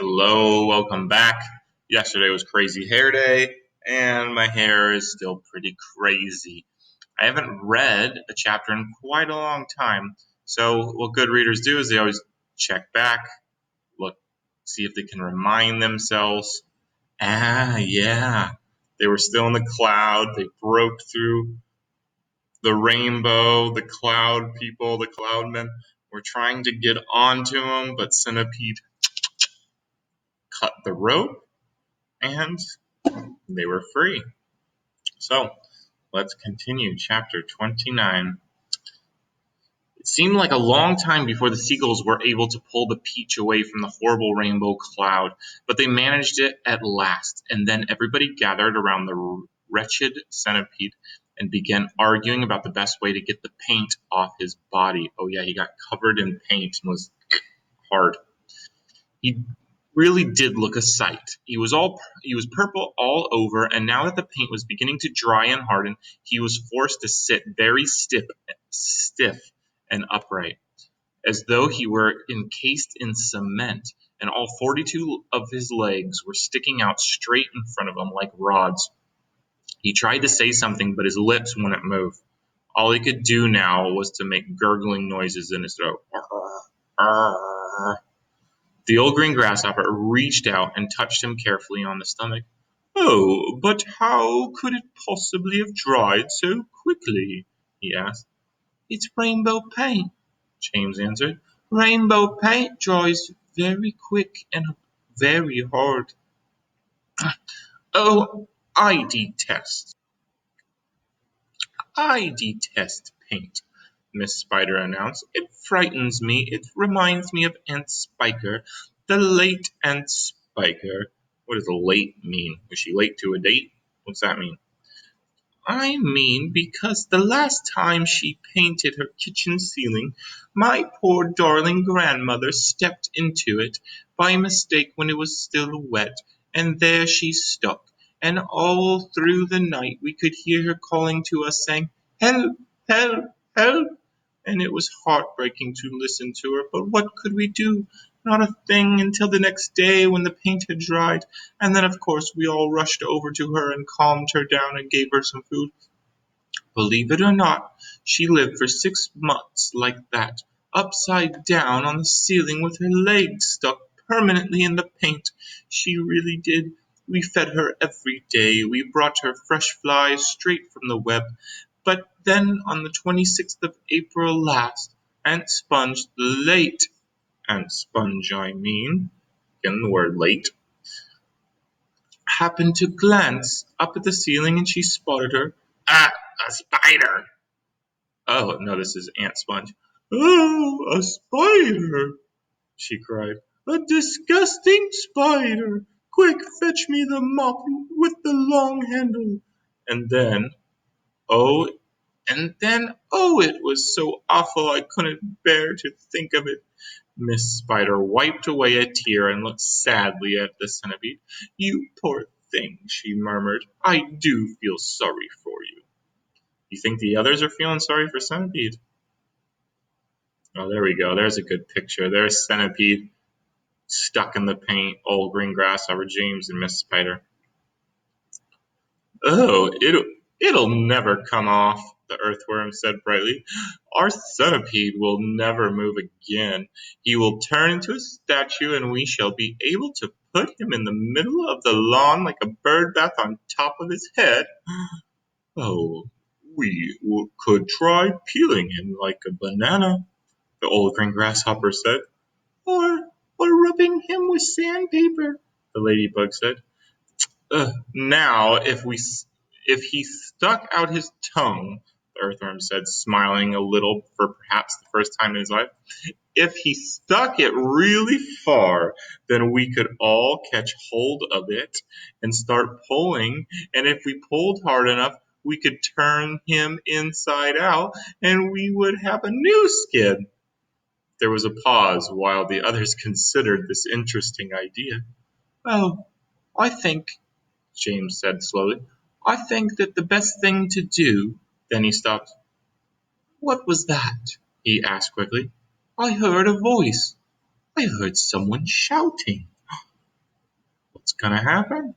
Hello, welcome back. Yesterday was crazy hair day, and my hair is still pretty crazy. I haven't read a chapter in quite a long time, so what good readers do is they always check back, look, see if they can remind themselves. Yeah, they were still in the cloud, they broke through the rainbow, the cloud people, the cloud men were trying to get onto them, but Centipede cut the rope and they were free. So let's continue. Chapter 29. It seemed like a long time before the seagulls were able to pull the peach away from the horrible rainbow cloud, but they managed it at last, and then everybody gathered around the wretched centipede and began arguing about the best way to get the paint off his body. Oh yeah, he got covered in paint and was hard. He really did look a sight. He was purple all over, and now that the paint was beginning to dry and harden, he was forced to sit very stiff and upright, as though he were encased in cement, and all 42 of his legs were sticking out straight in front of him like rods. He tried to say something, but his lips wouldn't move. All he could do now was to make gurgling noises in his throat. The old green grasshopper reached out and touched him carefully on the stomach. "Oh, but how could it possibly have dried so quickly?" he asked. "It's rainbow paint," James answered. "Rainbow paint dries very quick and very hard." "Oh, I detest I detest paint," Miss Spider announced. "It frightens me. It reminds me of Aunt Spiker, the late Aunt Spiker." What does late mean? Was she late to a date? What's that mean? "I mean because the last time she painted her kitchen ceiling, my poor darling grandmother stepped into it by mistake when it was still wet, and there she stuck, and all through the night we could hear her calling to us, saying, 'Help, help, help!' And it was heartbreaking to listen to her, but what could we do? Not a thing until the next day when the paint had dried, and then of course we all rushed over to her and calmed her down and gave her some food. Believe it or not, she lived for 6 months like that, upside down on the ceiling with her legs stuck permanently in the paint. She really did. We fed her every day. We brought her fresh flies straight from the web. But then on the 26th of April last, Aunt Sponge, the late Aunt Sponge, I mean, again the word late, happened to glance up at the ceiling and she spotted her. Ah, a spider! Oh, no, this is Aunt Sponge. "Oh, a spider!" she cried. "A disgusting spider! Quick, fetch me the mop with the long handle." And then, oh, oh, it was so awful I couldn't bear to think of it. Miss Spider wiped away a tear and looked sadly at the centipede. "You poor thing," she murmured. "I do feel sorry for you." You think the others are feeling sorry for Centipede? Oh, there we go. There's a good picture. There's Centipede stuck in the paint, old green grasshopper, James, and Miss Spider. "Oh, it'll never come off," the earthworm said brightly. "Our centipede will never move again. He will turn into a statue, and we shall be able to put him in the middle of the lawn like a bird bath on top of his head. Oh, could try peeling him like a banana," the old green grasshopper said. Or, or rubbing him with sandpaper," the ladybug said. Now, if he stuck out his tongue," the earthworm said, smiling a little for perhaps the first time in his life, "if he stuck it really far, then we could all catch hold of it and start pulling, and if we pulled hard enough, we could turn him inside out, and we would have a new skin." There was a pause while the others considered this interesting idea. "Oh, I think," James said slowly, "I think that the best thing to do—" Then he stopped. "What was that?" he asked quickly. "I heard a voice. I heard someone shouting." It's gonna happen.